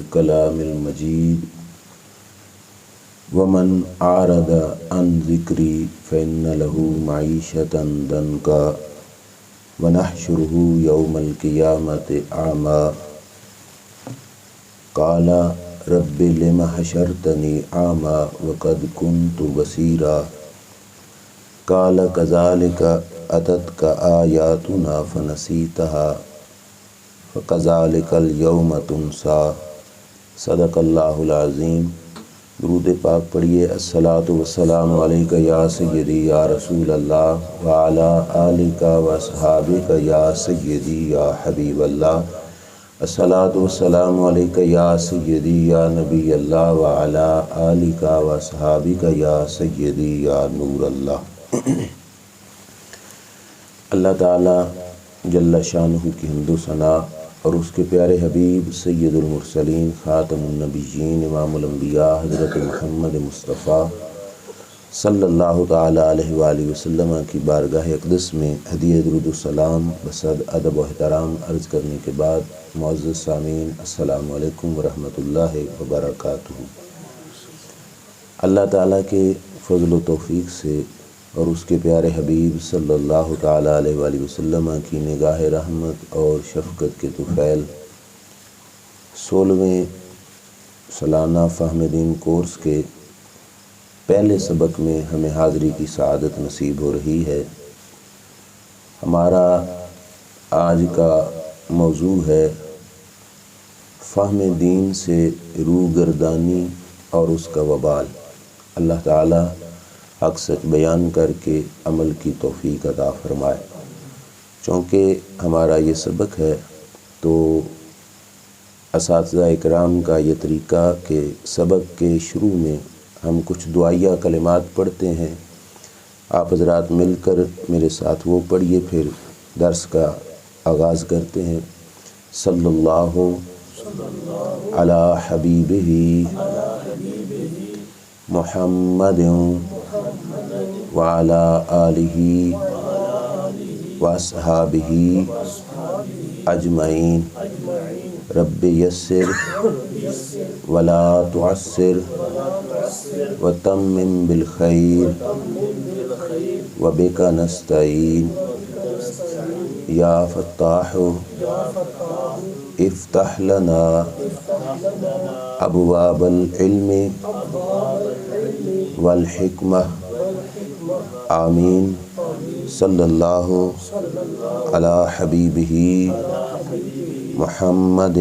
بالکلام المجید ومن اعرض عن ذکری فإن له معیشۃ ضنکا ونحشرہ یوم القیامۃ اعمی قال رب لم حشرتنی اعمی وقد کنت بصیرا قال کذالک اتتک آیاتنا فنسیتها فکذالک الیوم تنسی۔ صدق اللہ العظیم۔ درود پاک پڑھیے۔ الصلاۃ والسلام علیک یا سیدی یا رسول اللہ وعلی آلک واصحابک یا سیدی یا حبیب اللہ۔ الصلاۃ والسلام علیک یا سیدی یا نبی اللہ وعلی آلک واصحابک یا سیدی یا نور اللہ۔ اللہ تعالیٰ جل شانہ کی حمد و ثنا اور اس کے پیارے حبیب سید المرسلین خاتم النبیین امام الانبیاء حضرت محمد مصطفیٰ صلی اللہ تعالیٰ علیہ وآلہ وسلم کی بارگاہ اقدس میں ہدیہ درود و سلام بصد ادب و احترام عرض کرنے کے بعد معزز سامعین السلام علیکم ورحمۃ اللہ وبرکاتہ۔ اللہ تعالیٰ کے فضل و توفیق سے اور اس کے پیارے حبیب صلی اللہ تعالیٰ علیہ وآلہ وسلم کی نگاہ رحمت اور شفقت کے طفیل 16ویں سالانہ فہم دین کورس کے پہلے سبق میں ہمیں حاضری کی سعادت نصیب ہو رہی ہے۔ ہمارا آج کا موضوع ہے فہم دین سے روگردانی اور اس کا وبال۔ اللہ تعالیٰ حق سچ بیان کر کے عمل کی توفیق عطا فرمائے۔ چونکہ ہمارا یہ سبق ہے تو اساتذہ اکرام کا یہ طریقہ کہ سبق کے شروع میں ہم کچھ دعائیہ کلمات پڑھتے ہیں۔ آپ حضرات مل کر میرے ساتھ وہ پڑھیے، پھر درس کا آغاز کرتے ہیں۔ صلی اللہ علی حبیبہ محمد وعلی آلہ واصحابہ اجمعین۔ رب یسر ولا تعسر وتمم بالخیر وبک نستعین۔ یا فتاح افتح لنا ابواب العلم والحکمہ آمین۔ صلی اللہ علی حبیبہ محمد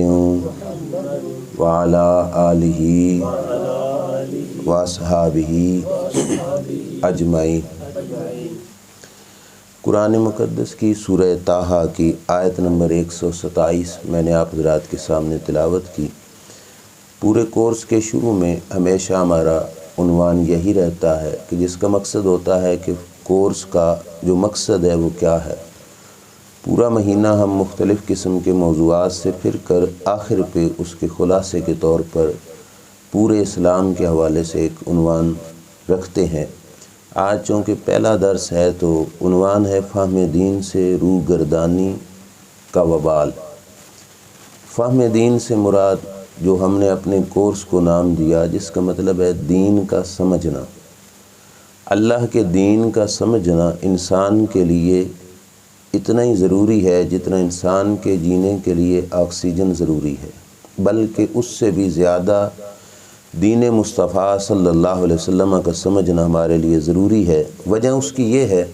وعلی آلہ واصحابہ اجمعین۔ قرآن مقدس کی سورہ طٰہٰ کی آیت نمبر 127 میں نے آپ حضرات کے سامنے تلاوت کی۔ پورے کورس کے شروع میں ہمیشہ ہمارا عنوان یہی رہتا ہے کہ جس کا مقصد ہوتا ہے کہ کورس کا جو مقصد ہے وہ کیا ہے۔ پورا مہینہ ہم مختلف قسم کے موضوعات سے پھر کر آخر پہ اس کے خلاصے کے طور پر پورے اسلام کے حوالے سے ایک عنوان رکھتے ہیں۔ آج چونکہ پہلا درس ہے تو عنوان ہے فہم دین سے روگردانی کا وبال۔ فہم دین سے مراد جو ہم نے اپنے کورس کو نام دیا، جس کا مطلب ہے دین کا سمجھنا۔ اللہ کے دین کا سمجھنا انسان کے لیے اتنا ہی ضروری ہے جتنا انسان کے جینے کے لیے آکسیجن ضروری ہے، بلکہ اس سے بھی زیادہ دین مصطفیٰ صلی اللہ علیہ وسلم کا سمجھنا ہمارے لیے ضروری ہے۔ وجہ اس کی یہ ہے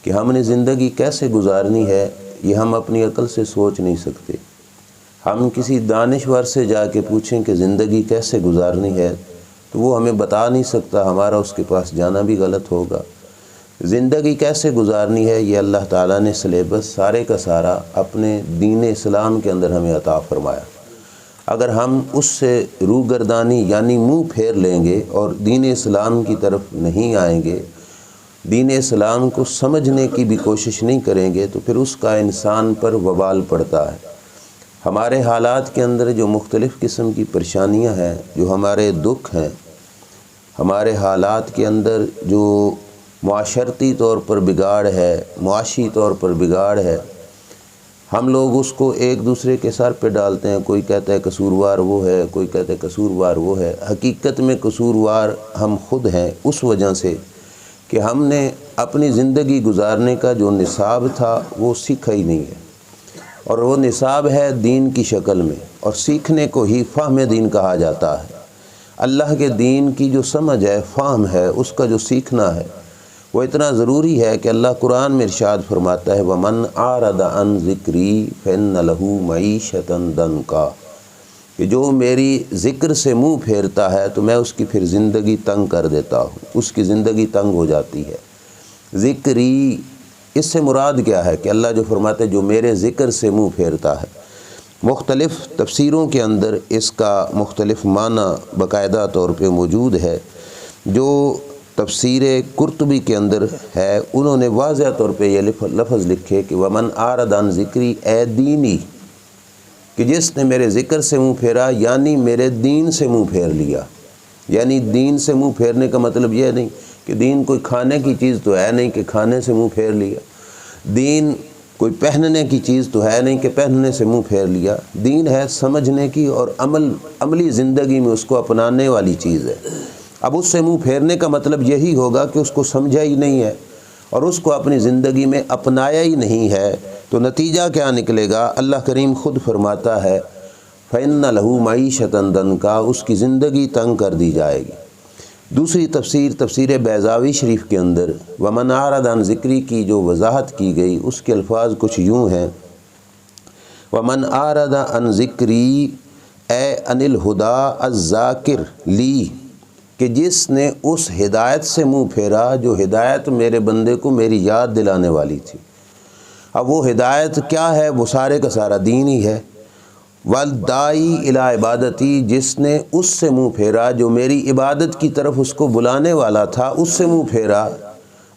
کہ ہم نے زندگی کیسے گزارنی ہے یہ ہم اپنی عقل سے سوچ نہیں سکتے۔ ہم کسی دانشور سے جا کے پوچھیں کہ زندگی کیسے گزارنی ہے تو وہ ہمیں بتا نہیں سکتا، ہمارا اس کے پاس جانا بھی غلط ہوگا۔ زندگی کیسے گزارنی ہے یہ اللہ تعالیٰ نے سلیبس سارے کا سارا اپنے دین اسلام کے اندر ہمیں عطا فرمایا۔ اگر ہم اس سے روگردانی یعنی منہ پھیر لیں گے اور دین اسلام کی طرف نہیں آئیں گے، دین اسلام کو سمجھنے کی بھی کوشش نہیں کریں گے تو پھر اس کا انسان پر وبال پڑتا ہے۔ ہمارے حالات کے اندر جو مختلف قسم کی پریشانیاں ہیں، جو ہمارے دکھ ہیں، ہمارے حالات کے اندر جو معاشرتی طور پر بگاڑ ہے، معاشی طور پر بگاڑ ہے، ہم لوگ اس کو ایک دوسرے کے سر پہ ڈالتے ہیں، کوئی کہتا ہے قصوروار وہ ہے، کوئی کہتا ہے قصوروار وہ ہے۔ حقیقت میں قصوروار ہم خود ہیں، اس وجہ سے کہ ہم نے اپنی زندگی گزارنے کا جو نصاب تھا وہ سیکھا ہی نہیں ہے، اور وہ نصاب ہے دین کی شکل میں، اور سیکھنے کو ہی فہم دین کہا جاتا ہے۔ اللہ کے دین کی جو سمجھ ہے، فہم ہے، اس کا جو سیکھنا ہے وہ اتنا ضروری ہے کہ اللہ قرآن میں ارشاد فرماتا ہے وَمَنْ أَعْرَضَ عَنْ ذِكْرِي فَإِنَّ لَهُ مَعِيشَةً ضَنْكًا، کہ جو میری ذکر سے منہ پھیرتا ہے تو میں اس کی پھر زندگی تنگ کر دیتا ہوں، اس کی زندگی تنگ ہو جاتی ہے۔ ذکری، اس سے مراد کیا ہے کہ اللہ جو فرماتے ہیں جو میرے ذکر سے منہ پھیرتا ہے۔ مختلف تفسیروں کے اندر اس کا مختلف معنی باقاعدہ طور پہ موجود ہے۔ جو تفسیر قرطبی کے اندر ہے انہوں نے واضح طور پہ یہ لفظ لکھے کہ وَمَنْ أَعْرَضَ عَنْ ذِكْرِي اے دینی، کہ جس نے میرے ذکر سے منہ پھیرا یعنی میرے دین سے منہ پھیر لیا۔ یعنی دین سے منہ پھیرنے کا مطلب یہ نہیں کہ دین کوئی کھانے کی چیز تو ہے نہیں کہ کھانے سے منہ پھیر لیا، دین کوئی پہننے کی چیز تو ہے نہیں کہ پہننے سے منہ پھیر لیا۔ دین ہے سمجھنے کی اور عملی زندگی میں اس کو اپنانے والی چیز ہے۔ اب اس سے منہ پھیرنے کا مطلب یہی ہوگا کہ اس کو سمجھا ہی نہیں ہے اور اس کو اپنی زندگی میں اپنایا ہی نہیں ہے، تو نتیجہ کیا نکلے گا؟ اللہ کریم خود فرماتا ہے فَإِنَّ لَهُ مَعِيشَةً ضَنْكًا، اس کی زندگی تنگ کر دی جائے گی۔ دوسری تفسیر بیضاوی شریف کے اندر وَمَنْ أَعْرَضَ عَنْ ذِكْرِي کی جو وضاحت کی گئی اس کے الفاظ کچھ یوں ہیں وَمَنْ أَعْرَضَ عَنْ ذِكْرِي اے عَنِ الْهُدَىٰ الذَّاكِرِ لِي، کہ جس نے اس ہدایت سے منہ پھیرا جو ہدایت میرے بندے کو میری یاد دلانے والی تھی۔ اب وہ ہدایت کیا ہے؟ وہ سارے کا سارا دین ہی ہے۔ وَالدَّاعِی اِلیٰ عبادتی، جس نے اس سے منہ پھیرا جو میری عبادت کی طرف اس کو بلانے والا تھا، اس سے منہ پھیرا۔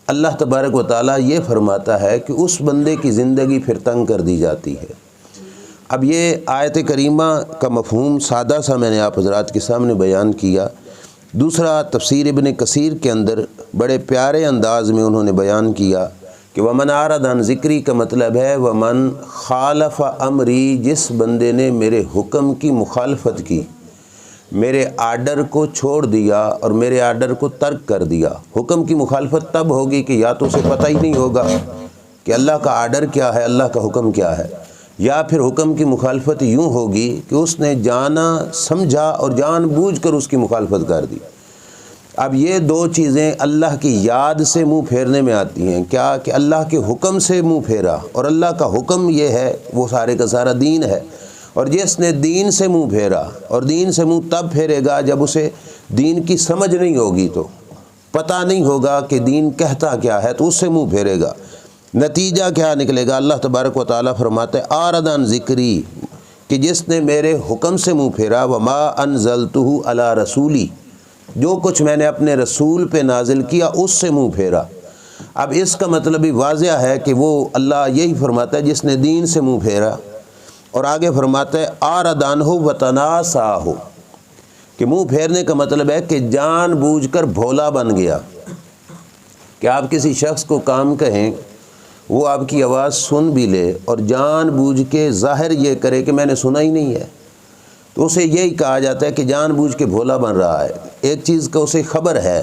اللہ تبارک و تعالیٰ یہ فرماتا ہے کہ اس بندے کی زندگی پھر تنگ کر دی جاتی ہے۔ اب یہ آیت کریمہ کا مفہوم سادہ سا میں نے آپ حضرات کے سامنے بیان کیا۔ دوسرا تفسیر ابن کثیر کے اندر بڑے پیارے انداز میں انہوں نے بیان کیا کہ وَمَنْ أَعْرَضَ عَنْ ذِكْرِي کا مطلب ہے وَمَنْ خَالَفَ أَمْرِي، جس بندے نے میرے حکم کی مخالفت کی، میرے آرڈر کو چھوڑ دیا اور میرے آرڈر کو ترک کر دیا۔ حکم کی مخالفت تب ہوگی کہ یا تو اسے پتہ ہی نہیں ہوگا کہ اللہ کا آرڈر کیا ہے، اللہ کا حکم کیا ہے، یا پھر حکم کی مخالفت یوں ہوگی کہ اس نے جانا سمجھا اور جان بوجھ کر اس کی مخالفت کر دی۔ اب یہ دو چیزیں اللہ کی یاد سے منہ پھیرنے میں آتی ہیں، کیا کہ اللہ کے حکم سے منہ پھیرا، اور اللہ کا حکم یہ ہے وہ سارے کا سارا دین ہے۔ اور جس نے دین سے منہ پھیرا، اور دین سے منہ تب پھیرے گا جب اسے دین کی سمجھ نہیں ہوگی، تو پتہ نہیں ہوگا کہ دین کہتا کیا ہے، تو اس سے منہ پھیرے گا۔ نتیجہ کیا نکلے گا؟ اللہ تبارک و تعالیٰ فرماتے ہیں أَعْرَضَ عَنْ ذِكْرِي، کہ جس نے میرے حکم سے منہ پھیرا وَمَا أَنزَلْتُهُ عَلَىٰ رَسُولِي، جو کچھ میں نے اپنے رسول پہ نازل کیا اس سے منہ پھیرا۔ اب اس کا مطلب بھی واضح ہے کہ وہ اللہ یہی فرماتا ہے جس نے دین سے منہ پھیرا، اور آگے فرماتا ہے أَعْرَضَ عَنْهُ وَتَنَاسَاهُ، کہ منہ پھیرنے کا مطلب ہے کہ جان بوجھ کر بھولا بن گیا۔ کہ آپ کسی شخص کو کام کہیں، وہ آپ کی آواز سن بھی لے اور جان بوجھ کے ظاہر یہ کرے کہ میں نے سنا ہی نہیں ہے، تو اسے یہی کہا جاتا ہے کہ جان بوجھ کے بھولا بن رہا ہے۔ ایک چیز کا اسے خبر ہے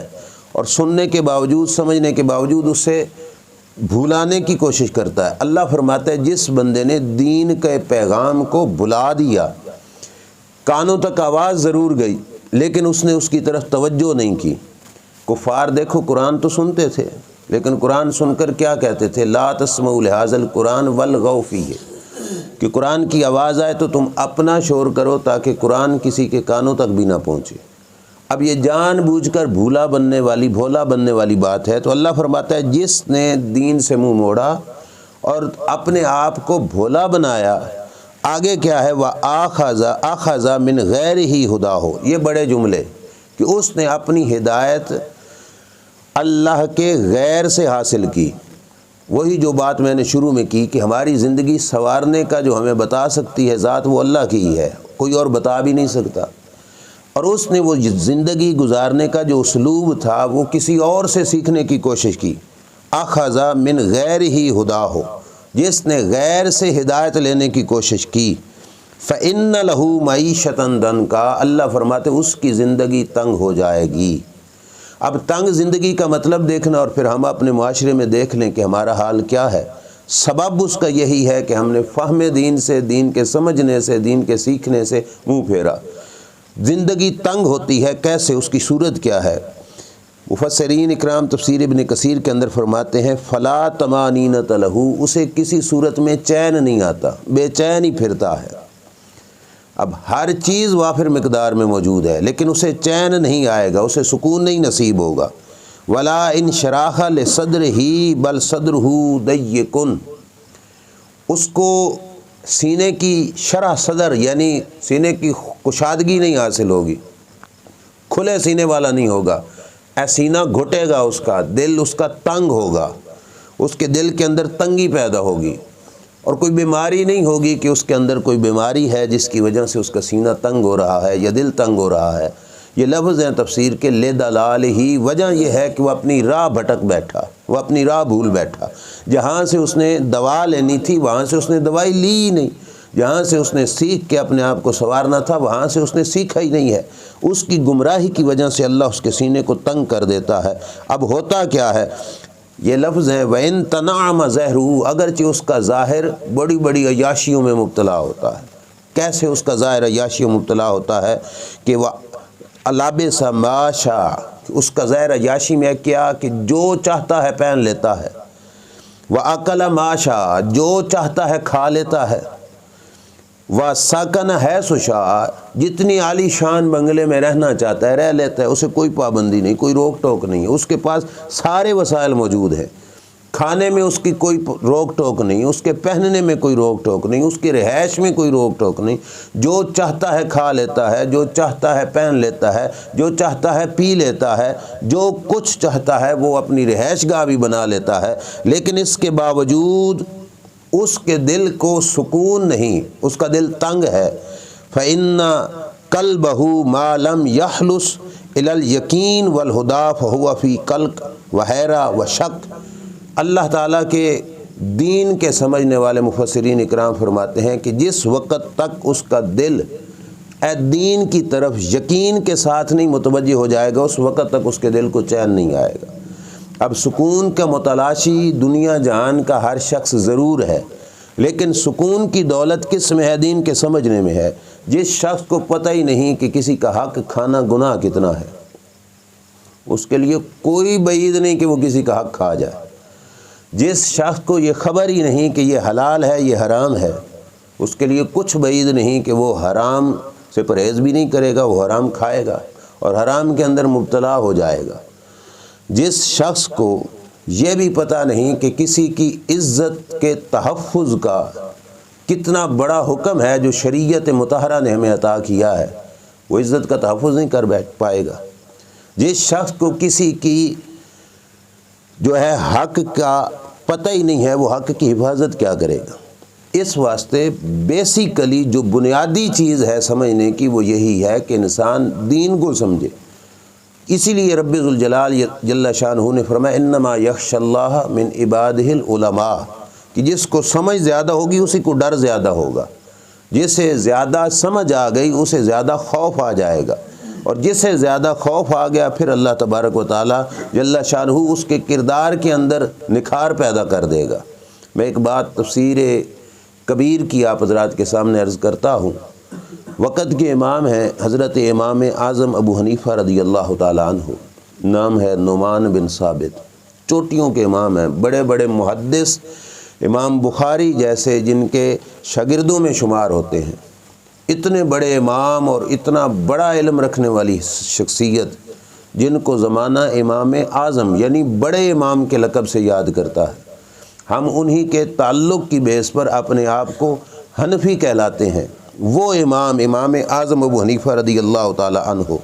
اور سننے کے باوجود، سمجھنے کے باوجود اسے بھولانے کی کوشش کرتا ہے۔ اللہ فرماتا ہے جس بندے نے دین کے پیغام کو بھلا دیا، کانوں تک آواز ضرور گئی لیکن اس نے اس کی طرف توجہ نہیں کی۔ کفار دیکھو قرآن تو سنتے تھے، لیکن قرآن سن کر کیا کہتے تھے؟ لا تسمعوا لہذا القرآن والغوا فیہ، کہ قرآن کی آواز آئے تو تم اپنا شور کرو تاکہ قرآن کسی کے کانوں تک بھی نہ پہنچے۔ اب یہ جان بوجھ کر بھولا بننے والی بات ہے۔ تو اللہ فرماتا ہے جس نے دین سے منہ موڑا اور اپنے آپ کو بھولا بنایا، آگے کیا ہے؟ وَآخَذَ مِنْ غَيْرِهِ هُدَاهُ، یہ بڑے جملے کہ اس نے اپنی ہدایت اللہ کے غیر سے حاصل کی۔ وہی جو بات میں نے شروع میں کی کہ ہماری زندگی سنوارنے کا جو ہمیں بتا سکتی ہے ذات وہ اللہ کی ہی ہے، کوئی اور بتا بھی نہیں سکتا۔ اور اس نے وہ زندگی گزارنے کا جو اسلوب تھا وہ کسی اور سے سیکھنے کی کوشش کی۔ اخذ من غیرہ ہداہ، جس نے غیر سے ہدایت لینے کی کوشش کی، فإن لہ معیشۃ ضنکا، اللہ فرماتے اس کی زندگی تنگ ہو جائے گی۔ اب تنگ زندگی کا مطلب دیکھنا، اور پھر ہم اپنے معاشرے میں دیکھ لیں کہ ہمارا حال کیا ہے۔ سبب اس کا یہی ہے کہ ہم نے فہم دین سے، دین کے سمجھنے سے، دین کے سیکھنے سے منہ پھیرا۔ زندگی تنگ ہوتی ہے کیسے، اس کی صورت کیا ہے؟ مفسرین اکرام تفسیر ابن کثیر کے اندر فرماتے ہیں فلا طمانینۃ لہ، اسے کسی صورت میں چین نہیں آتا، بے چین ہی پھرتا ہے۔ اب ہر چیز وافر مقدار میں موجود ہے لیکن اسے چین نہیں آئے گا، اسے سکون نہیں نصیب ہوگا۔ ولا انشراح لصدرہ بل صدرہ ضیق، اس کو سینے کی شرح صدر یعنی سینے کی کشادگی نہیں حاصل ہوگی، کھلے سینے والا نہیں ہوگا، سینہ گھٹے گا، اس کا دل اس کا تنگ ہوگا، اس کے دل کے اندر تنگی پیدا ہوگی، اور کوئی بیماری نہیں ہوگی کہ اس کے اندر کوئی بیماری ہے جس کی وجہ سے اس کا سینہ تنگ ہو رہا ہے یا دل تنگ ہو رہا ہے۔ یہ لفظ ہیں تفسیر کے لدلال ہی، وجہ یہ ہے کہ وہ اپنی راہ بھٹک بیٹھا، وہ اپنی راہ بھول بیٹھا، جہاں سے اس نے دوا لینی تھی وہاں سے اس نے دوائی لی ہی نہیں، جہاں سے اس نے سیکھ کے اپنے آپ کو سنوارنا تھا وہاں سے اس نے سیکھا ہی نہیں ہے۔ اس کی گمراہی کی وجہ سے اللہ اس کے سینے کو تنگ کر دیتا ہے۔ اب ہوتا کیا ہے، یہ لفظ ہے وَإِن تَنَعَمَ ظَاہِرُهُ، اگرچہ اس کا ظاہر بڑی بڑی عیاشیوں میں مبتلا ہوتا ہے۔ کیسے اس کا ظاہر عیاشیوں میں مبتلا ہوتا ہے کہ وہ لَبِسَ مَا شَاءَ، اس کا ظاہر عیاشی میں کیا کہ جو چاہتا ہے پہن لیتا ہے، وَأَكَلَ مَا شَاءَ، جو چاہتا ہے کھا لیتا ہے، وَسَكَنَ حَيْثُ شَاءَ، جتنی عالی شان بنگلے میں رہنا چاہتا ہے رہ لیتا ہے، اسے کوئی پابندی نہیں، کوئی روک ٹوک نہیں ہے، اس کے پاس سارے وسائل موجود ہیں، کھانے میں اس کی کوئی روک ٹوک نہیں، اس کے پہننے میں کوئی روک ٹوک نہیں، اس کی رہائش میں کوئی روک ٹوک نہیں، جو چاہتا ہے کھا لیتا ہے، جو چاہتا ہے پہن لیتا ہے، جو چاہتا ہے پی لیتا ہے، جو کچھ چاہتا ہے وہ اپنی رہائش گاہ بھی بنا لیتا ہے، لیکن اس کے باوجود اس کے دل کو سکون نہیں، اس کا دل تنگ ہے۔ فَإِنَّ قَلْبَهُ مَا لَمْ يَخْلُصْ إِلَى الْيَقِينِ وَالْهُدَى فَهُوَ فِي قَلْقٍ وَحَيْرَةٍ وَشَكٍّ۔ اللہ تعالیٰ کے دین کے سمجھنے والے مفسرین اکرام فرماتے ہیں کہ جس وقت تک اس کا دل دین کی طرف یقین کے ساتھ نہیں متوجہ ہو جائے گا، اس وقت تک اس کے دل کو چین نہیں آئے گا۔ اب سکون کا متلاشی دنیا جہان کا ہر شخص ضرور ہے، لیکن سکون کی دولت کس میں ہے؟ دین کے سمجھنے میں ہے۔ جس شخص کو پتہ ہی نہیں کہ کسی کا حق کھانا گناہ کتنا ہے، اس کے لیے کوئی بعید نہیں کہ وہ کسی کا حق کھا جائے۔ جس شخص کو یہ خبر ہی نہیں کہ یہ حلال ہے یہ حرام ہے، اس کے لیے کچھ بعید نہیں کہ وہ حرام سے پرہیز بھی نہیں کرے گا، وہ حرام کھائے گا اور حرام کے اندر مبتلا ہو جائے گا۔ جس شخص کو یہ بھی پتہ نہیں کہ کسی کی عزت کے تحفظ کا کتنا بڑا حکم ہے جو شریعت مطہرہ نے ہمیں عطا کیا ہے، وہ عزت کا تحفظ نہیں کر بیٹھ پائے گا۔ جس شخص کو کسی کی جو ہے حق کا پتہ ہی نہیں ہے، وہ حق کی حفاظت کیا کرے گا؟ اس واسطے بیسیکلی جو بنیادی چیز ہے سمجھنے کی وہ یہی ہے کہ انسان دین کو سمجھے۔ اسی لیے رب ذوالجلال جل شانہ نے فرمایا انما یخشی اللہ من عبادہ العلماء، کہ جس کو سمجھ زیادہ ہوگی اسی کو ڈر زیادہ ہوگا، جسے زیادہ سمجھ آ گئی اسے زیادہ خوف آ جائے گا، اور جسے زیادہ خوف آ گیا پھر اللہ تبارک و تعالی جل شانہ اس کے کردار کے اندر نکھار پیدا کر دے گا۔ میں ایک بات تفسیر کبیر کی آپ حضرات کے سامنے عرض کرتا ہوں۔ وقت کے امام ہیں حضرت امام اعظم ابو حنیفہ رضی اللہ تعالیٰ عنہ، نام ہے نعمان بن ثابت، چوٹیوں کے امام ہیں، بڑے بڑے محدث امام بخاری جیسے جن کے شاگردوں میں شمار ہوتے ہیں، اتنے بڑے امام اور اتنا بڑا علم رکھنے والی شخصیت جن کو زمانہ امام اعظم یعنی بڑے امام کے لقب سے یاد کرتا ہے۔ ہم انہی کے تعلق کی بیس پر اپنے آپ کو حنفی کہلاتے ہیں۔ وہ امام اعظم ابو حنیفہ رضی اللہ تعالی عنہ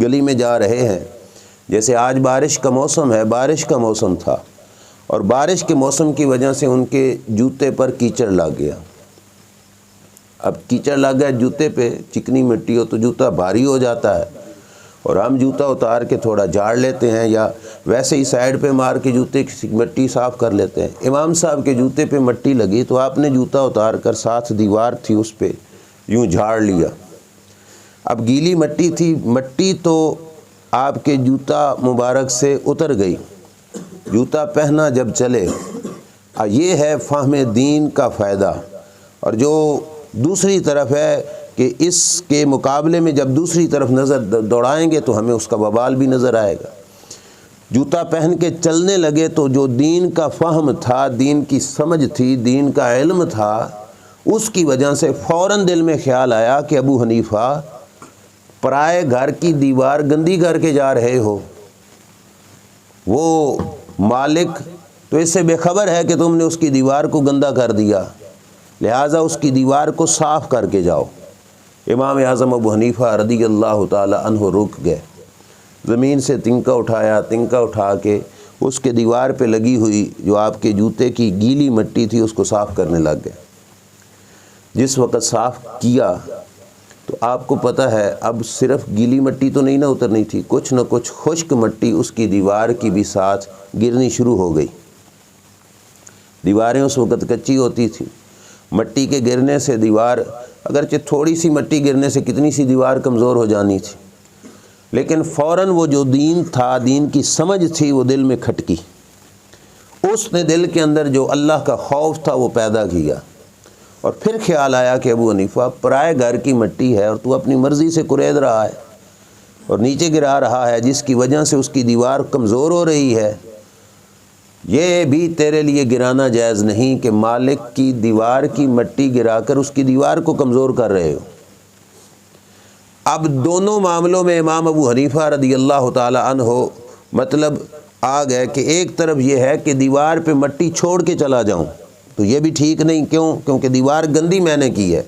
گلی میں جا رہے ہیں، جیسے آج بارش کا موسم ہے، بارش کا موسم تھا اور بارش کے موسم کی وجہ سے ان کے جوتے پر کیچڑ لگ گیا۔ اب کیچڑ لگ گیا جوتے پہ، چکنی مٹی ہو تو جوتا بھاری ہو جاتا ہے، اور ہم جوتا اتار کے تھوڑا جھاڑ لیتے ہیں یا ویسے ہی سائڈ پہ مار کے جوتے کی مٹی صاف کر لیتے ہیں۔ امام صاحب کے جوتے پہ مٹی لگی تو آپ نے جوتا اتار کر ساتھ دیوار تھی اس پہ یوں جھاڑ لیا۔ اب گیلی مٹی تھی، مٹی تو آپ کے جوتا مبارک سے اتر گئی، جوتا پہنا جب چلے۔ یہ ہے فہم دین کا فائدہ۔ اور جو دوسری طرف ہے کہ اس کے مقابلے میں جب دوسری طرف نظر دوڑائیں گے تو ہمیں اس کا وبال بھی نظر آئے گا۔ جوتا پہن کے چلنے لگے تو جو دین کا فہم تھا، دین کی سمجھ تھی، دین کا علم تھا، اس کی وجہ سے فوراً دل میں خیال آیا کہ ابو حنیفہ پرائے گھر کی دیوار گندی کر کے جا رہے ہو، وہ مالک تو اس سے بے خبر ہے کہ تم نے اس کی دیوار کو گندا کر دیا، لہٰذا اس کی دیوار کو صاف کر کے جاؤ۔ امام اعظم ابو حنیفہ رضی اللہ تعالی عنہ رک گئے، زمین سے تنکا اٹھایا، تنکا اٹھا کے اس کے دیوار پہ لگی ہوئی جو آپ کے جوتے کی گیلی مٹی تھی اس کو صاف کرنے لگ گئے۔ جس وقت صاف کیا تو آپ کو پتہ ہے اب صرف گیلی مٹی تو نہیں نہ اترنی تھی، کچھ نہ کچھ خشک مٹی اس کی دیوار کی بھی ساتھ گرنی شروع ہو گئی۔ دیواریں اس وقت کچی ہوتی تھی، مٹی کے گرنے سے دیوار، اگرچہ تھوڑی سی مٹی گرنے سے کتنی سی دیوار کمزور ہو جانی تھی، لیکن فوراً وہ جو دین تھا، دین کی سمجھ تھی، وہ دل میں کھٹکی۔ اس نے دل کے اندر جو اللہ کا خوف تھا وہ پیدا کیا، اور پھر خیال آیا کہ ابو حنیفہ پرائے گھر کی مٹی ہے اور تو اپنی مرضی سے کرید رہا ہے اور نیچے گرا رہا ہے، جس کی وجہ سے اس کی دیوار کمزور ہو رہی ہے۔ یہ بھی تیرے لیے گرانا جائز نہیں کہ مالک کی دیوار کی مٹی گرا کر اس کی دیوار کو کمزور کر رہے ہو۔ اب دونوں معاملوں میں امام ابو حنیفہ رضی اللہ تعالی عنہ مطلب آ گئے کہ ایک طرف یہ ہے کہ دیوار پہ مٹی چھوڑ کے چلا جاؤں تو یہ بھی ٹھیک نہیں، کیونکہ دیوار گندی میں نے کی ہے،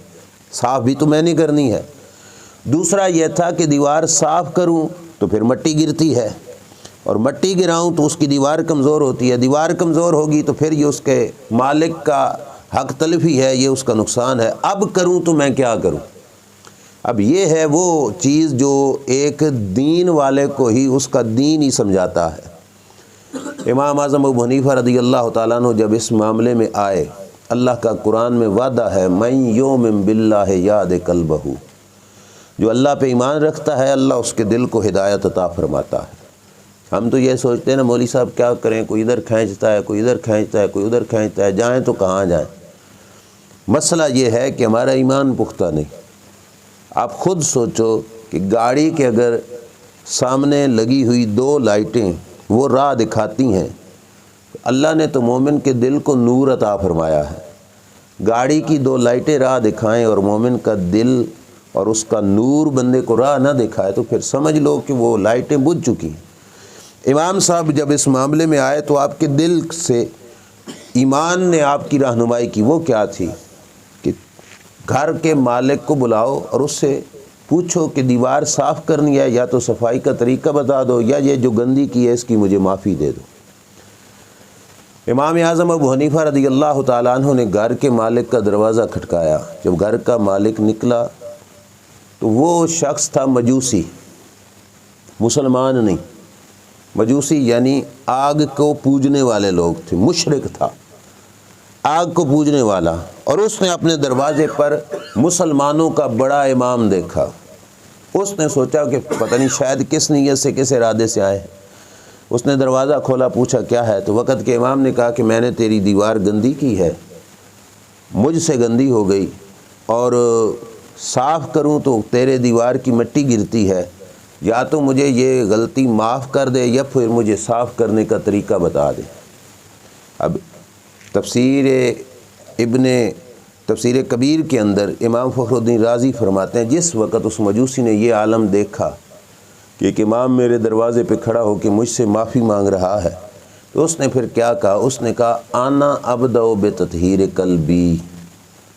صاف بھی تو میں نے کرنی ہے۔ دوسرا یہ تھا کہ دیوار صاف کروں تو پھر مٹی گرتی ہے، اور مٹی گراؤں تو اس کی دیوار کمزور ہوتی ہے، دیوار کمزور ہوگی تو پھر یہ اس کے مالک کا حق تلفی ہے، یہ اس کا نقصان ہے۔ اب کروں تو میں کیا کروں؟ اب یہ ہے وہ چیز جو ایک دین والے کو ہی اس کا دین ہی سمجھاتا ہے۔ امام اعظم ابو حنیفہ رضی اللہ تعالیٰ عنہ جب اس معاملے میں آئے، اللہ کا قرآن میں وعدہ ہے من یؤمن باللہ یہد قلبہ، جو اللہ پہ ایمان رکھتا ہے اللہ اس کے دل کو ہدایت عطا فرماتا ہے۔ ہم تو یہ سوچتے ہیں نا مولوی صاحب کیا کریں، کوئی ادھر کھینچتا ہے، کوئی ادھر کھینچتا ہے، کوئی ادھر کھینچتا ہے، جائیں تو کہاں جائیں؟ مسئلہ یہ ہے کہ ہمارا ایمان پختہ نہیں۔ آپ خود سوچو کہ گاڑی کے اگر سامنے لگی ہوئی دو لائٹیں وہ راہ دکھاتی ہیں، اللہ نے تو مومن کے دل کو نور عطا فرمایا ہے۔ گاڑی کی دو لائٹیں راہ دکھائیں اور مومن کا دل اور اس کا نور بندے کو راہ نہ دکھائے تو پھر سمجھ لو کہ وہ لائٹیں بجھ چکی ہیں۔ امام صاحب جب اس معاملے میں آئے تو آپ کے دل سے ایمان نے آپ کی رہنمائی کی۔ وہ کیا تھی کہ گھر کے مالک کو بلاؤ اور اس سے پوچھو کہ دیوار صاف کرنی ہے، یا تو صفائی کا طریقہ بتا دو، یا یہ جو گندی کی ہے اس کی مجھے معافی دے دو۔ امام اعظم ابو حنیفہ رضی اللہ تعالیٰ عنہ نے گھر کے مالک کا دروازہ کھٹکایا۔ جب گھر کا مالک نکلا تو وہ شخص تھا مجوسی، مسلمان نہیں، مجوسی یعنی آگ کو پوجنے والے لوگ تھے، مشرک تھا، آگ کو پوجنے والا۔ اور اس نے اپنے دروازے پر مسلمانوں کا بڑا امام دیکھا۔ اس نے سوچا کہ پتہ نہیں شاید کس نیت سے، کس ارادے سے آئے۔ اس نے دروازہ کھولا، پوچھا کیا ہے؟ تو وقت کے امام نے کہا کہ میں نے تیری دیوار گندی کی ہے، مجھ سے گندی ہو گئی، اور صاف کروں تو تیرے دیوار کی مٹی گرتی ہے، یا تو مجھے یہ غلطی معاف کر دے یا پھر مجھے صاف کرنے کا طریقہ بتا دے۔ اب تفسیر کبیر کے اندر امام فخر الدین رازی فرماتے ہیں جس وقت اس مجوسی نے یہ عالم دیکھا کہ ایک امام میرے دروازے پہ کھڑا ہو کے مجھ سے معافی مانگ رہا ہے، تو اس نے پھر کیا کہا؟ اس نے کہا آنا ابدأ بتطہیر قلبی،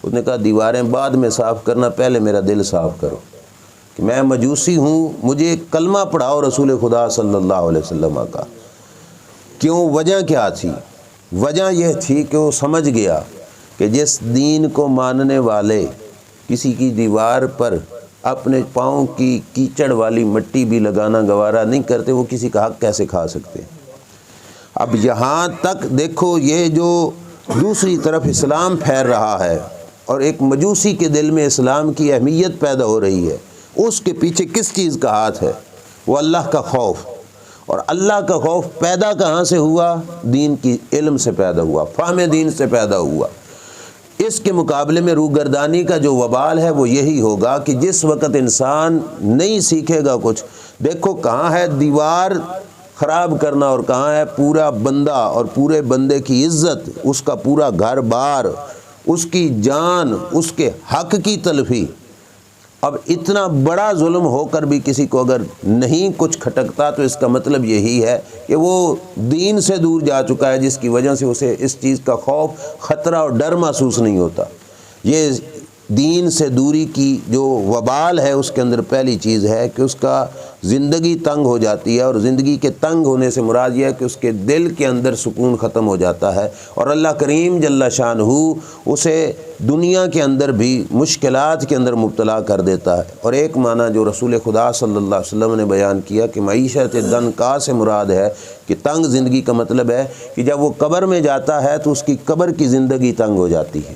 اس نے کہا دیواریں بعد میں صاف کرنا، پہلے میرا دل صاف کرو کہ میں مجوسی ہوں، مجھے کلمہ پڑھاؤ رسول خدا صلی اللہ علیہ وسلم کا۔ کیوں؟ وجہ کیا تھی؟ وجہ یہ تھی کہ وہ سمجھ گیا کہ جس دین کو ماننے والے کسی کی دیوار پر اپنے پاؤں کی کیچڑ والی مٹی بھی لگانا گوارا نہیں کرتے، وہ کسی کا حق کیسے کھا سکتے؟ اب یہاں تک دیکھو یہ جو دوسری طرف اسلام پھیل رہا ہے اور ایک مجوسی کے دل میں اسلام کی اہمیت پیدا ہو رہی ہے، اس کے پیچھے کس چیز کا ہاتھ ہے؟ وہ اللہ کا خوف۔ اور اللہ کا خوف پیدا کہاں سے ہوا؟ دین کی علم سے پیدا ہوا، فہم دین سے پیدا ہوا۔ اس کے مقابلے میں روگردانی کا جو وبال ہے وہ یہی ہوگا کہ جس وقت انسان نہیں سیکھے گا کچھ، دیکھو کہاں ہے دیوار خراب کرنا اور کہاں ہے پورا بندہ اور پورے بندے کی عزت، اس کا پورا گھر بار، اس کی جان، اس کے حق کی تلفی۔ اب اتنا بڑا ظلم ہو کر بھی کسی کو اگر نہیں کچھ کھٹکتا تو اس کا مطلب یہی ہے کہ وہ دین سے دور جا چکا ہے، جس کی وجہ سے اسے اس چیز کا خوف، خطرہ اور ڈر محسوس نہیں ہوتا۔ یہ دین سے دوری کی جو وبال ہے اس کے اندر پہلی چیز ہے کہ اس کا زندگی تنگ ہو جاتی ہے، اور زندگی کے تنگ ہونے سے مراد یہ ہے کہ اس کے دل کے اندر سکون ختم ہو جاتا ہے، اور اللہ کریم جل شانہ اسے دنیا کے اندر بھی مشکلات کے اندر مبتلا کر دیتا ہے۔ اور ایک معنی جو رسول خدا صلی اللہ علیہ وسلم نے بیان کیا کہ معیشت دنکا سے مراد ہے کہ تنگ زندگی کا مطلب ہے کہ جب وہ قبر میں جاتا ہے تو اس کی قبر کی زندگی تنگ ہو جاتی ہے،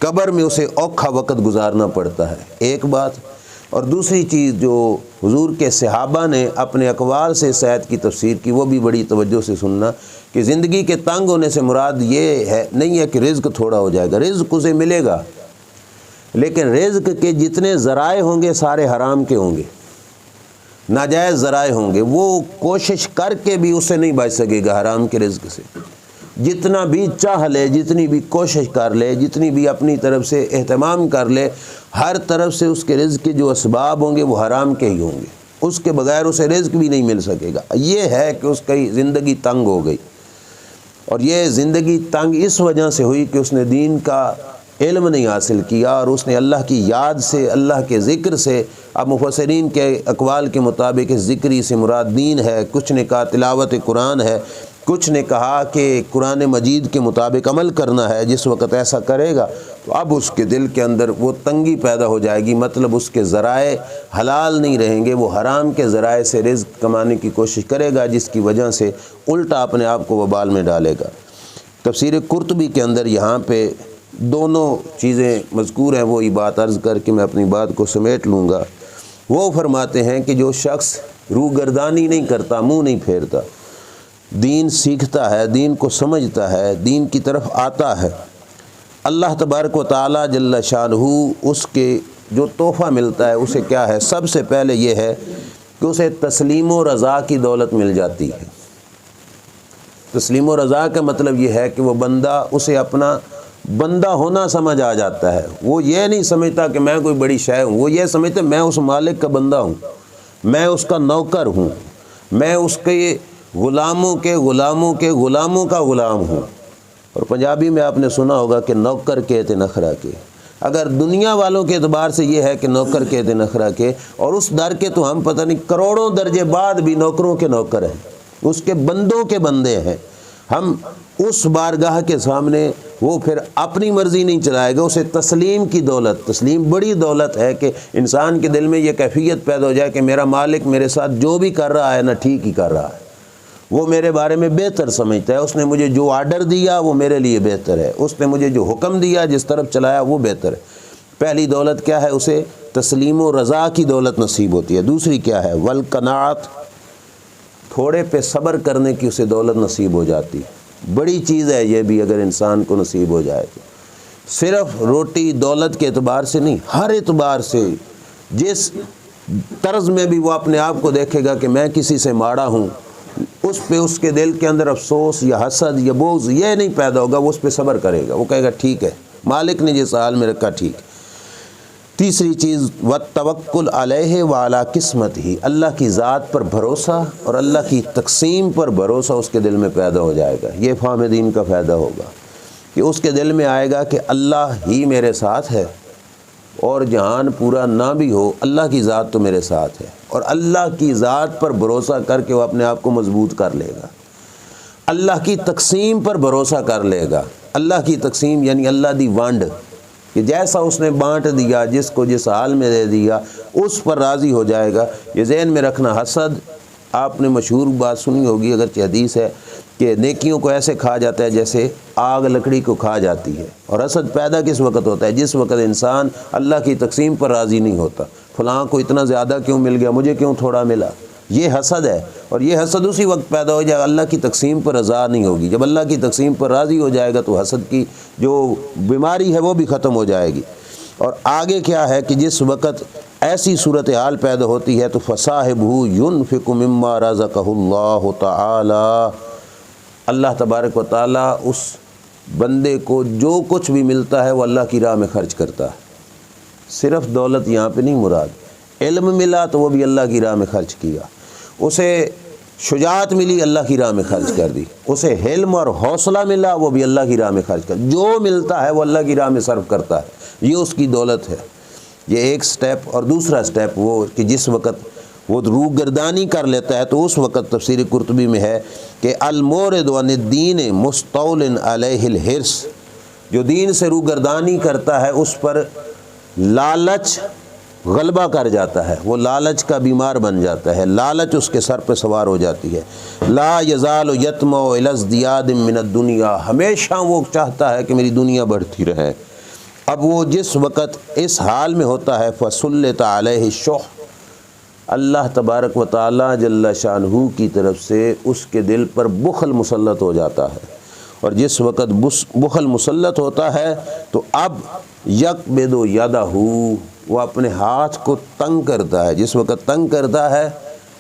قبر میں اسے اوکھا وقت گزارنا پڑتا ہے، ایک بات۔ اور دوسری چیز جو حضور کے صحابہ نے اپنے اقوال سے اس آیت کی تفسیر کی، وہ بھی بڑی توجہ سے سننا، کہ زندگی کے تنگ ہونے سے مراد یہ ہے نہیں ہے کہ رزق تھوڑا ہو جائے گا، رزق اسے ملے گا، لیکن رزق کے جتنے ذرائع ہوں گے سارے حرام کے ہوں گے، ناجائز ذرائع ہوں گے، وہ کوشش کر کے بھی اسے نہیں بچ سکے گا حرام کے رزق سے، جتنا بھی چاہ لے، جتنی بھی کوشش کر لے، جتنی بھی اپنی طرف سے اہتمام کر لے، ہر طرف سے اس کے رزق کے جو اسباب ہوں گے وہ حرام کے ہی ہوں گے، اس کے بغیر اسے رزق بھی نہیں مل سکے گا۔ یہ ہے کہ اس کی زندگی تنگ ہو گئی، اور یہ زندگی تنگ اس وجہ سے ہوئی کہ اس نے دین کا علم نہیں حاصل کیا، اور اس نے اللہ کی یاد سے، اللہ کے ذکر سے، اب مفسرین کے اقوال کے مطابق اس ذکری سے مراد دین ہے، کچھ نے کہا تلاوت قرآن ہے، کچھ نے کہا کہ قرآن مجید کے مطابق عمل کرنا ہے۔ جس وقت ایسا کرے گا تو اب اس کے دل کے اندر وہ تنگی پیدا ہو جائے گی، مطلب اس کے ذرائع حلال نہیں رہیں گے، وہ حرام کے ذرائع سے رزق کمانے کی کوشش کرے گا، جس کی وجہ سے الٹا اپنے آپ کو وبال میں ڈالے گا۔ تفسیر قرطبی کے اندر یہاں پہ دونوں چیزیں مذکور ہیں، وہی بات عرض کر کے میں اپنی بات کو سمیٹ لوں گا۔ وہ فرماتے ہیں کہ جو شخص روگردانی نہیں کرتا، منہ نہیں پھیرتا، دین سیکھتا ہے، دین کو سمجھتا ہے، دین کی طرف آتا ہے، اللہ تبارک و تعالی جل شانہ اس کے جو تحفہ ملتا ہے اسے کیا ہے؟ سب سے پہلے یہ ہے کہ اسے تسلیم و رضا کی دولت مل جاتی ہے۔ تسلیم و رضا کا مطلب یہ ہے کہ وہ بندہ اسے اپنا بندہ ہونا سمجھ آ جاتا ہے، وہ یہ نہیں سمجھتا کہ میں کوئی بڑی شے ہوں، وہ یہ سمجھتا میں اس مالک کا بندہ ہوں، میں اس کا نوکر ہوں، میں اس کے غلاموں کے غلاموں کا غلام ہوں۔ اور پنجابی میں آپ نے سنا ہوگا کہ نوکر کہتے نخرہ کے، اگر دنیا والوں کے اعتبار سے یہ ہے کہ نوکر کہتے نخرہ کے، اور اس در کے تو ہم پتہ نہیں کروڑوں درجے بعد بھی نوکروں کے نوکر ہیں، اس کے بندوں کے بندے ہیں۔ ہم اس بارگاہ کے سامنے وہ پھر اپنی مرضی نہیں چلائے گا، اسے تسلیم کی دولت، تسلیم بڑی دولت ہے کہ انسان کے دل میں یہ کیفیت پیدا ہو جائے کہ میرا مالک میرے ساتھ جو بھی کر رہا ہے نا ٹھیک ہی کر رہا ہے، وہ میرے بارے میں بہتر سمجھتا ہے، اس نے مجھے جو آرڈر دیا وہ میرے لیے بہتر ہے، اس نے مجھے جو حکم دیا جس طرف چلایا وہ بہتر ہے۔ پہلی دولت کیا ہے؟ اسے تسلیم و رضا کی دولت نصیب ہوتی ہے۔ دوسری کیا ہے؟ والقناعت، تھوڑے پہ صبر کرنے کی اسے دولت نصیب ہو جاتی ہے۔ بڑی چیز ہے یہ بھی اگر انسان کو نصیب ہو جائے تو، صرف روٹی دولت کے اعتبار سے نہیں، ہر اعتبار سے جس طرز میں بھی وہ اپنے آپ کو دیکھے گا کہ میں کسی سے ماڑا ہوں، اس پہ اس کے دل کے اندر افسوس یا حسد یا بغض یہ نہیں پیدا ہوگا، وہ اس پہ صبر کرے گا، وہ کہے گا ٹھیک ہے مالک نے جس حال میں رکھا ٹھیک۔ تیسری چیز والتوکل علیہ وعلی قسمتہ، اللہ کی ذات پر بھروسہ اور اللہ کی تقسیم پر بھروسہ اس کے دل میں پیدا ہو جائے گا۔ یہ فہم دین کا فائدہ ہوگا کہ اس کے دل میں آئے گا کہ اللہ ہی میرے ساتھ ہے، اور جہان پورا نہ بھی ہو اللہ کی ذات تو میرے ساتھ ہے، اور اللہ کی ذات پر بھروسہ کر کے وہ اپنے آپ کو مضبوط کر لے گا۔ اللہ کی تقسیم پر بھروسہ کر لے گا۔ اللہ کی تقسیم یعنی اللہ دی وانڈ، کہ جیسا اس نے بانٹ دیا، جس کو جس حال میں دے دیا اس پر راضی ہو جائے گا۔ یہ ذہن میں رکھنا، حسد آپ نے مشہور بات سنی ہوگی، اگرچہ حدیث ہے کہ نیکیوں کو ایسے کھا جاتا ہے جیسے آگ لکڑی کو کھا جاتی ہے۔ اور حسد پیدا کس وقت ہوتا ہے؟ جس وقت انسان اللہ کی تقسیم پر راضی نہیں ہوتا، فلاں کو اتنا زیادہ کیوں مل گیا، مجھے کیوں تھوڑا ملا، یہ حسد ہے۔ اور یہ حسد اسی وقت پیدا ہو جائے گا، اللہ کی تقسیم پر رضا نہیں ہوگی۔ جب اللہ کی تقسیم پر راضی ہو جائے گا تو حسد کی جو بیماری ہے وہ بھی ختم ہو جائے گی۔ اور آگے کیا ہے کہ جس وقت ایسی صورتحال پیدا ہوتی ہے تو فصاحبہ ينفق مما رزقہ اللہ تعالی، اللہ تبارک و تعالیٰ اس بندے کو جو کچھ بھی ملتا ہے وہ اللہ کی راہ میں خرچ کرتا ہے۔ صرف دولت یہاں پہ نہیں مراد، علم ملا تو وہ بھی اللہ کی راہ میں خرچ کیا، اسے شجاعت ملی اللہ کی راہ میں خرچ کر دی، اسے حلم اور حوصلہ ملا وہ بھی اللہ کی راہ میں خرچ کر، جو ملتا ہے وہ اللہ کی راہ میں صرف کرتا ہے، یہ اس کی دولت ہے۔ یہ ایک سٹیپ۔ اور دوسرا سٹیپ وہ کہ جس وقت وہ روح گردانی کر لیتا ہے تو اس وقت تفسیر قرطبی میں ہے کہ المورد عن الدین مستول علیہ الحرص، جو دین سے روح گردانی کرتا ہے اس پر لالچ غلبہ کر جاتا ہے، وہ لالچ کا بیمار بن جاتا ہے، لالچ اس کے سر پہ سوار ہو جاتی ہے۔ لا یزال یطمع الی ازدیاد من الدنیا، ہمیشہ وہ چاہتا ہے کہ میری دنیا بڑھتی رہے۔ اب وہ جس وقت اس حال میں ہوتا ہے فسلط علیہ الشح، اللہ تبارک و تعالیٰ جل شانہ کی طرف سے اس کے دل پر بخل مسلط ہو جاتا ہے۔ اور جس وقت بخل مسلط ہوتا ہے تو اب یقبض یدہ، وہ اپنے ہاتھ کو تنگ کرتا ہے۔ جس وقت تنگ کرتا ہے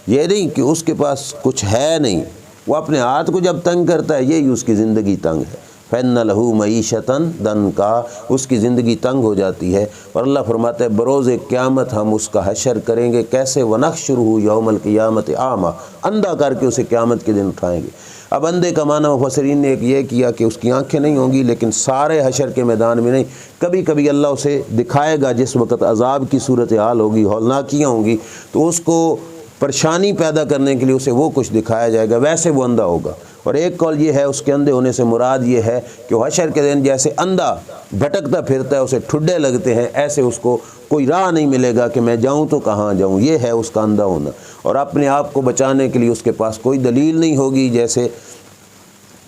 یہ نہیں کہ اس کے پاس کچھ ہے نہیں، وہ اپنے ہاتھ کو جب تنگ کرتا ہے یہی اس کی زندگی تنگ ہے۔ فَإِنَّ لَهُ مَعِيشَةً ضَنْكَا، اس کی زندگی تنگ ہو جاتی ہے۔ اور اللہ فرماتا ہے بروز قیامت ہم اس کا حشر کریں گے، کیسے؟ وَنَحْشُرُهُ يَوْمَ الْقِيَامَةِ أَعْمَىٰ، اندھا کر کے اسے قیامت کے دن اٹھائیں گے۔ اب اندھے کا معنی مفسرین نے ایک یہ کیا کہ اس کی آنکھیں نہیں ہوں گی، لیکن سارے حشر کے میدان میں نہیں، کبھی کبھی اللہ اسے دکھائے گا جس وقت عذاب کی صورتحال ہوگی، ہولناکیاں ہوں گی، تو اس کو پریشانی پیدا کرنے کے لیے اسے وہ کچھ دکھایا جائے گا، ویسے وہ اندھا ہوگا۔ اور ایک قول یہ ہے اس کے اندھے ہونے سے مراد یہ ہے کہ وہ حشر کے دن جیسے اندھا بھٹکتا پھرتا ہے، اسے ٹھڈے لگتے ہیں، ایسے اس کو کوئی راہ نہیں ملے گا کہ میں جاؤں تو کہاں جاؤں، یہ ہے اس کا اندھا ہونا۔ اور اپنے آپ کو بچانے کے لیے اس کے پاس کوئی دلیل نہیں ہوگی، جیسے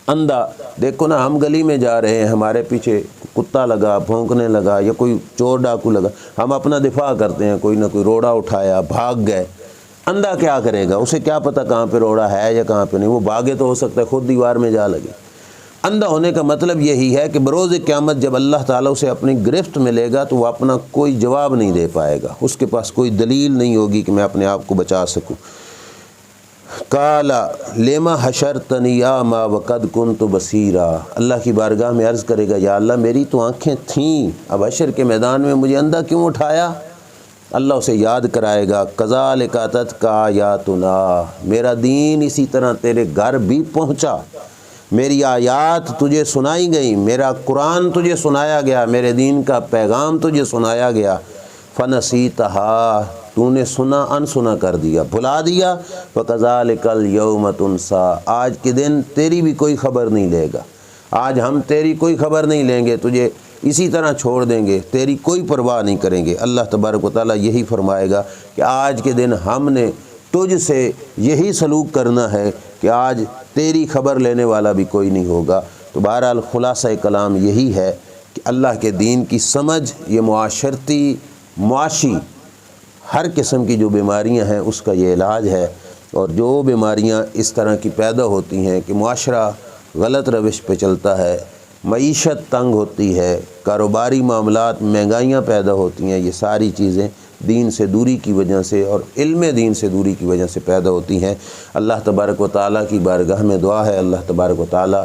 اندھا دیکھو نا، ہم گلی میں جا رہے ہیں، ہمارے پیچھے کتا لگا، بھونکنے لگا، یا کوئی چور ڈاکو لگا، ہم اپنا دفاع کرتے ہیں، کوئی نہ کوئی روڑا اٹھایا، بھاگ گئے۔ اندھا کیا کرے گا؟ اسے کیا پتہ کہاں پہ روڑا ہے یا کہاں پہ نہیں، وہ بھاگے تو ہو سکتا ہے خود دیوار میں جا لگے۔ اندھا ہونے کا مطلب یہی ہے کہ بروز قیامت جب اللہ تعالیٰ اسے اپنی گرفت میں لے گا تو وہ اپنا کوئی جواب نہیں دے پائے گا، اس کے پاس کوئی دلیل نہیں ہوگی کہ میں اپنے آپ کو بچا سکوں۔ قال لما حشرتنی اعمی وقد کنت بصیرا، اللہ کی بارگاہ میں عرض کرے گا یا اللہ میری تو آنکھیں تھیں، اب حشر کے میدان میں مجھے اندھا کیوں اٹھایا؟ اللہ اسے یاد کرائے گا کذالک اتتک آیاتنا، میرا دین اسی طرح تیرے گھر بھی پہنچا، میری آیات تجھے سنائی گئی، میرا قرآن تجھے سنایا گیا، میرے دین کا پیغام تجھے سنایا گیا، فنسیتہا، تو نے سنا انسنا کر دیا، بھلا دیا، فکذالک الیوم تنسا، آج کے دن تیری بھی کوئی خبر نہیں لے گا، آج ہم تیری کوئی خبر نہیں لیں گے، تجھے اسی طرح چھوڑ دیں گے، تیری کوئی پرواہ نہیں کریں گے۔ اللہ تبارک و تعالیٰ یہی فرمائے گا کہ آج کے دن ہم نے تجھ سے یہی سلوک کرنا ہے کہ آج تیری خبر لینے والا بھی کوئی نہیں ہوگا۔ تو بہرحال خلاصہ کلام یہی ہے کہ اللہ کے دین کی سمجھ، یہ معاشرتی معاشی ہر قسم کی جو بیماریاں ہیں اس کا یہ علاج ہے۔ اور جو بیماریاں اس طرح کی پیدا ہوتی ہیں کہ معاشرہ غلط روش پہ چلتا ہے، معیشت تنگ ہوتی ہے، کاروباری معاملات مہنگائیاں پیدا ہوتی ہیں، یہ ساری چیزیں دین سے دوری کی وجہ سے اور علم دین سے دوری کی وجہ سے پیدا ہوتی ہیں۔ اللہ تبارک و تعالیٰ کی بارگاہ میں دعا ہے اللہ تبارک و تعالیٰ